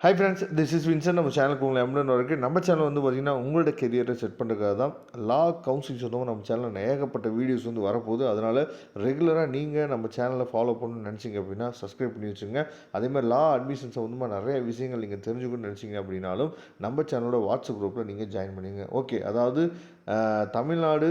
Hi friends, this is Vinson. நம்ம சேனலுக்கு உங்களை எம்டன் வரைக்கும் நம்ம சேனல் வந்து பார்த்திங்கன்னா உங்களோட கெரியரை செட் பண்ணுறதுக்காக தான். லா கவுன்சிலிங் சொந்தமாக நம்ம சேனலில் ஏகப்பட்ட வீடியோஸ் வந்து வரப்போகுது. அதனால் ரெகுலராக நீங்கள் நம்ம சேனலை ஃபாலோ பண்ணணும்னு நினச்சிங்க அப்படின்னா சப்ஸ்கிரைப் பண்ணி வச்சுங்க. அதேமாதிரி லா அட்மிஷன் சம்மந்தமாக நிறைய விஷயங்கள் நீங்கள் தெரிஞ்சுக்கணும்னு நினச்சிங்க அப்படின்னாலும் நம்ம சேனலோட வாட்ஸ்அப் குரூப்பில் நீங்கள் ஜாயின் பண்ணிங்க. ஓகே, அதாவது தமிழ்நாடு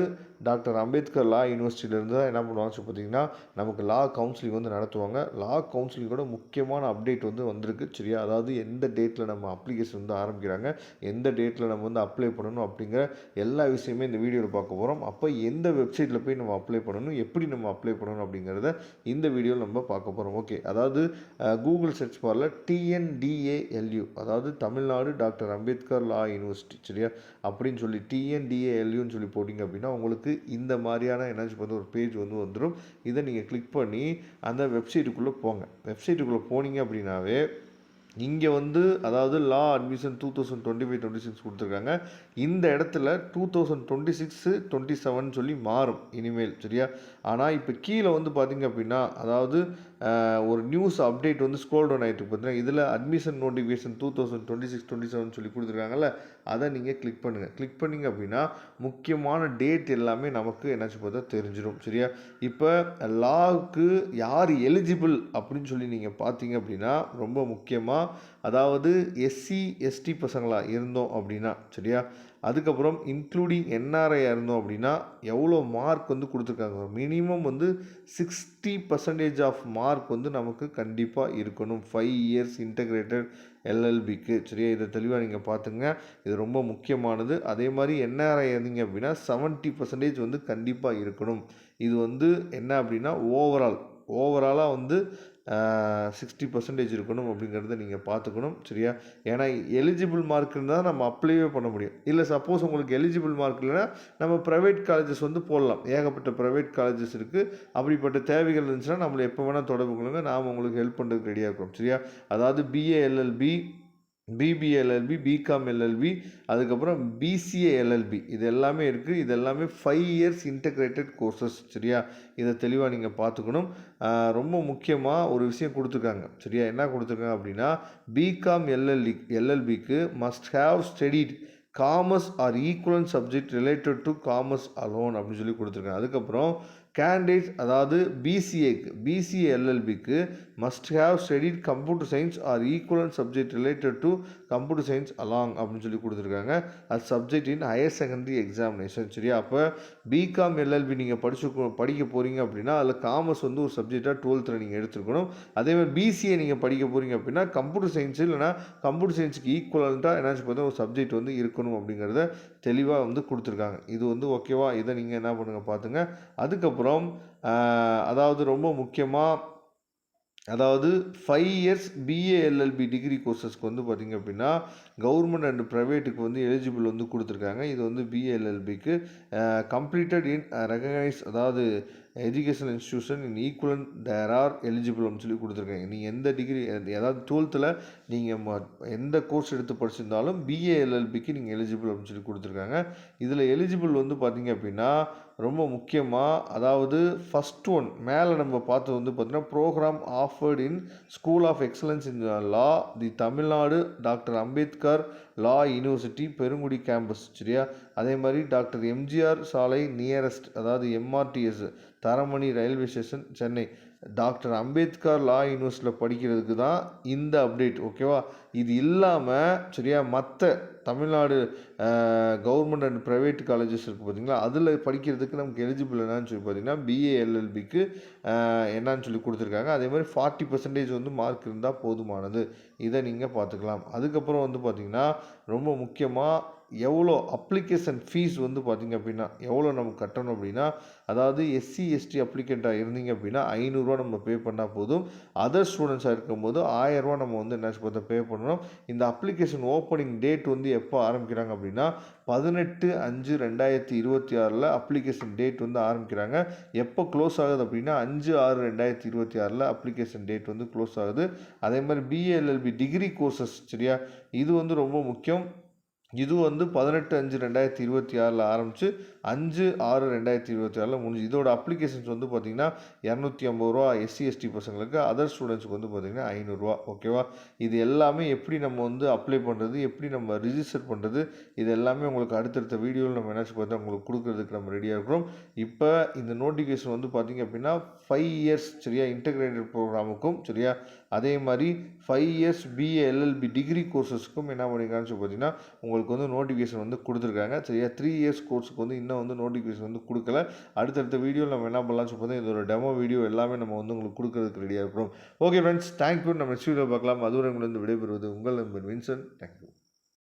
டாக்டர் அம்பேத்கர் லா யூனிவர்சிட்டியிலேருந்து தான் என்ன பண்ணுவாங்க பார்த்தீங்கன்னா நமக்கு லா கவுன்சிலிங் வந்து நடத்துவாங்க. லா கவுன்சிலிங்கோட முக்கியமான அப்டேட் வந்து வந்திருக்கு. சரியா, அதாவது எந்த டேட்டில் நம்ம அப்ளிகேஷன் வந்து ஆரம்பிக்கிறாங்க, எந்த டேட்டில் நம்ம வந்து அப்ளை பண்ணணும் அப்படிங்கிற எல்லா விஷயமே இந்த வீடியோவில் பார்க்க போகிறோம். அப்போ எந்த வெப்சைட்டில் போய் நம்ம அப்ளை பண்ணணும், எப்படி நம்ம அப்ளை பண்ணணும் அப்படிங்கிறத இந்த வீடியோவில் நம்ம பார்க்க போகிறோம். ஓகே, அதாவது கூகுள் சர்ச் பாரில் TNDALU, அதாவது Tamil Nadu doctor Ambedkar law university, சரியா, அப்படின்னு சொல்லி TNDALUன்னு சொல்லி போட்டிங்க அப்படின்னா உங்களுக்கு இந்த மாதிரியான என்னாச்சு பார்த்து ஒரு பேஜ் வந்து வந்துடும். இதை நீங்கள் கிளிக் பண்ணி அந்த வெப்சைட்டுக்குள்ளே போங்க. வெப்சைட்டுக்குள்ளே போனீங்க அப்படின்னாவே இங்கே வந்து அதாவது லா அட்மிஷன் 2025-26 கொடுத்துருக்காங்க. இந்த இடத்துல 2026-27 சொல்லி மாறும் இனிமேல், சரியா. ஆனால் இப்போ கீழே வந்து பார்த்திங்க அப்படின்னா அதாவது ஒரு நியூஸ் அப்டேட் வந்து ஸ்க்ரோல் டவுன் ஆகிட்டு பார்த்தீங்கன்னா இதில் அட்மிஷன் நோட்டிஃபிகேஷன் 2026-27 சொல்லி கொடுத்துருக்காங்கல்ல, அதை நீங்கள் கிளிக் பண்ணுங்கள். கிளிக் பண்ணிங்க அப்படின்னா முக்கியமான டேட் எல்லாமே நமக்கு என்னாச்சு பார்த்தா தெரிஞ்சிடும், சரியா. இப்போ லாவுக்கு யார் எலிஜிபிள் அப்படின்னு சொல்லி நீங்கள் பார்த்தீங்க அப்படின்னா ரொம்ப முக்கியமாக அதாவது SC ST பசங்களாக இருந்தோம் அப்படின்னா, சரியா, அதுக்கப்புறம் இன்க்ளூடிங் NRI இருந்தோம் அப்படின்னா எவ்வளோ மார்க் வந்து கொடுத்துருக்காங்க, மினிமம் வந்து 60% ஆஃப் மார்க் வந்து நமக்கு கண்டிப்பாக இருக்கணும் 5 இயர்ஸ் இன்டகிரேட்டட் LLBக்கு, சரியா. இதை தெளிவாக நீங்கள் பார்த்துங்க, இது ரொம்ப முக்கியமானது. அதே மாதிரி NRI இருந்தீங்க அப்படின்னா 70% வந்து கண்டிப்பாக இருக்கணும். இது வந்து என்ன அப்படின்னா ஓவராலாக வந்து 60% இருக்கணும் அப்படிங்கிறத நீங்கள் பார்த்துக்கணும், சரியா. ஏன்னா எலிஜிபிள் மார்க் இருந்தால் நம்ம அப்ளைவே பண்ண முடியும். இல்லை சப்போஸ் உங்களுக்கு எலிஜிபிள் மார்க் இல்லைன்னா நம்ம ப்ரைவேட் காலேஜஸ் வந்து போடலாம். ஏகப்பட்ட ப்ரைவேட் காலேஜஸ் இருக்குது. அப்படிப்பட்ட தேவைகள் இருந்துச்சுன்னா நம்மளை எப்போ வேணால் தொடர்பு கொள்ளுங்க, நாம் உங்களுக்கு ஹெல்ப் பண்ணுறதுக்கு ரெடியாக இருக்கிறோம், சரியா. அதாவது BA LLB, BBA LLB, BCom LLB, அதுக்கப்புறம் BCA LLB, இது எல்லாமே இருக்குது. இது எல்லாமே 5 இயர்ஸ் இன்டகிரேட்டட் கோர்சஸ், சரியா. இதை தெளிவாக நீங்கள் பார்த்துக்கணும். ரொம்ப முக்கியமாக ஒரு விஷயம் கொடுத்துருக்காங்க, சரியா. என்ன கொடுத்துருக்காங்க அப்படின்னா BCom LLBக்கு must have studied commerce or equivalent subject related to commerce alone அப்படின்னு சொல்லி கொடுத்துருக்காங்க. அதுக்கப்புறம் கேண்டிடேட் அதாவது BCA LLBக்கு must have studied computer science or equivalent subject related to computer science along அப்படின்னு சொல்லி கொடுத்துருக்காங்க. அது subject in higher secondary examination, சரியா. அப்போ BCom LLB நீங்கள் படிக்க போகிறீங்க அப்படின்னா அதில் காமர்ஸ் வந்து ஒரு சப்ஜெக்டாக 12th நீங்கள் எடுத்துருக்கணும். அதேமாதிரி BCA நீங்கள் படிக்க போகிறீங்க அப்படின்னா கம்ப்யூட்டர் சயின்ஸு இல்லைனா கம்ப்யூட்டர் சயின்ஸுக்கு ஈக்குவலண்ட்டாக என்னாச்சு பார்த்தா ஒரு சப்ஜெக்ட் வந்து இருக்கணும் அப்படிங்கிறத தெளிவாக வந்து கொடுத்துருக்காங்க. இது வந்து ஓகேவா, இதை நீங்கள் என்ன பண்ணுங்கள் பார்த்துங்க. அதுக்கப்புறம் அதாவது ரொம்ப முக்கியமாக அதாவது 5 இயர்ஸ் BA LLB டிகிரி கோர்சஸ்க்கு வந்து பார்த்திங்க அப்படின்னா கவர்மெண்ட் அண்ட் ப்ரைவேட்டுக்கு வந்து எலிஜிபிள் வந்து கொடுத்துருக்காங்க. இது வந்து BA LLBக்கு கம்ப்ளீட்டட் இன் ரெகனைஸ் அதாவது educational institution in equivalent there are eligible அப்படின்னு சொல்லி கொடுத்துருக்காங்க. நீங்கள் எந்த டிகிரி அதாவது 12th நீங்கள் எந்த கோர்ஸ் எடுத்து படிச்சிருந்தாலும் BA LLBக்கு நீங்கள் எலிஜிபிள் அப்படின்னு சொல்லி கொடுத்துருக்காங்க. இதில் எலிஜிபிள் வந்து பார்த்திங்க அப்படின்னா ரொம்ப முக்கியமாக அதாவது ஃபஸ்ட் ஒன் மேலே நம்ம பார்த்தது வந்து பார்த்திங்கன்னா programme offered in school of excellence in law the Tamil Nadu doctor Ambedkar law university Perungudi campus, சரியா. அதே மாதிரி டாக்டர் MGR சாலை நியரஸ்ட் அதாவது MRTS Taramani railway station Chennai doctor Ambedkar law யூனிவர்சிட்டியில் படிக்கிறதுக்கு தான் இந்த அப்டேட், ஓகேவா. இது இல்லாமல், சரியா, மற்ற Tamil Nadu government and private colleges இருக்குது பார்த்தீங்களா, அதில் படிக்கிறதுக்கு நமக்கு எலிஜிபிள் என்னான்னு சொல்லி பார்த்தீங்கன்னா BA LLBக்கு என்னான்னு சொல்லி கொடுத்துருக்காங்க. அதே மாதிரி 40% வந்து மார்க் இருந்தால் போதுமானது. இதை நீங்கள் பார்த்துக்கலாம். அதுக்கப்புறம் வந்து பார்த்திங்கன்னா ரொம்ப முக்கியமாக எவ்வளோ அப்ளிகேஷன் ஃபீஸ் வந்து பார்த்திங்க அப்படின்னா எவ்வளோ நம்ம கட்டணும் அப்படின்னா அதாவது SC ST அப்ளிகண்ட்டாக இருந்தீங்க அப்படின்னா 500 ரூபா நம்ம பே பண்ணால் போதும். அதர் ஸ்டூடெண்ட்ஸாக இருக்கும்போது 1000 ரூபா நம்ம வந்து என்ன பார்த்தா பே பண்ணணும். இந்த அப்ளிகேஷன் ஓப்பனிங் டேட் வந்து எப்போ ஆரம்பிக்கிறாங்க அப்படின்னா 18/5/2026 அப்ளிகேஷன் டேட் வந்து ஆரம்பிக்கிறாங்க. எப்போ க்ளோஸ் ஆகுது அப்படின்னா 5/6/2026 அப்ளிகேஷன் டேட் வந்து க்ளோஸ் ஆகுது. அதே மாதிரி BA LLB டிகிரி கோர்சஸ், சரியா, இது வந்து ரொம்ப முக்கியம். இது வந்து 18/5/2026 ஆரம்பிச்சு 5/6/2026 முடிஞ்சு. இதோட அப்ளிகேஷன்ஸ் வந்து பார்த்தீங்கன்னா ரூ. 250 எஸ்சி எஸ்டி பசங்களுக்கு, அதர் ஸ்டூடெண்ட்ஸ்க்கு வந்து பார்த்தீங்கன்னா ரூ. 500 ஓகேவா. இது எல்லாமே எப்படி நம்ம வந்து அப்ளை பண்ணுறது, எப்படி நம்ம ரிஜிஸ்டர் பண்ணுறது, இது எல்லாமே உங்களுக்கு அடுத்தடுத்த வீடியோவில் நம்ம என்னாச்சு பார்த்தா உங்களுக்கு கொடுக்குறதுக்கு நம்ம ரெடியாக இருக்கிறோம். இப்போ இந்த நோட்டிஃபிகேஷன் வந்து பார்த்தீங்க அப்படின்னா 5 இயர்ஸ் சரியா இன்டகிரேட்டட் ப்ரோக்ராமுக்கும் சரியா, அதே மாதிரி 5 இயர்ஸ் பிஏ எல்எல்பி டிகிரி கோர்சஸ்க்கும் என்ன பண்ணியிருக்காங்கன்னு சொல்லி பார்த்தீங்கன்னா உங்களுக்கு வந்து நோட்டிஃபிகேஷன் வந்து கொடுத்துருக்காங்க சரியா. 3 இயர்ஸ் கோர்ஸுக்கு வந்து இன்னும் வந்து நோட்டிஃபிகேஷன் வந்து கொடுக்கல. அடுத்தடுத்த வீடியோவில் நம்ம என்ன பண்ணலாம்னு சொல்லி பார்த்தா இதோட டெமோ வீடியோ எல்லாமே நம்ம வந்து உங்களுக்கு கொடுக்கறதுக்கு ரெடியாக இருக்கிறோம். Okay friends, thank you. நம்ம நெக்ஸ்ட் வீடியோ பார்க்கலாம். அதுவரை உங்களிருந்து விடைபெறுவது உங்கள் நண்பன் வின்சன். தேங்க்யூ.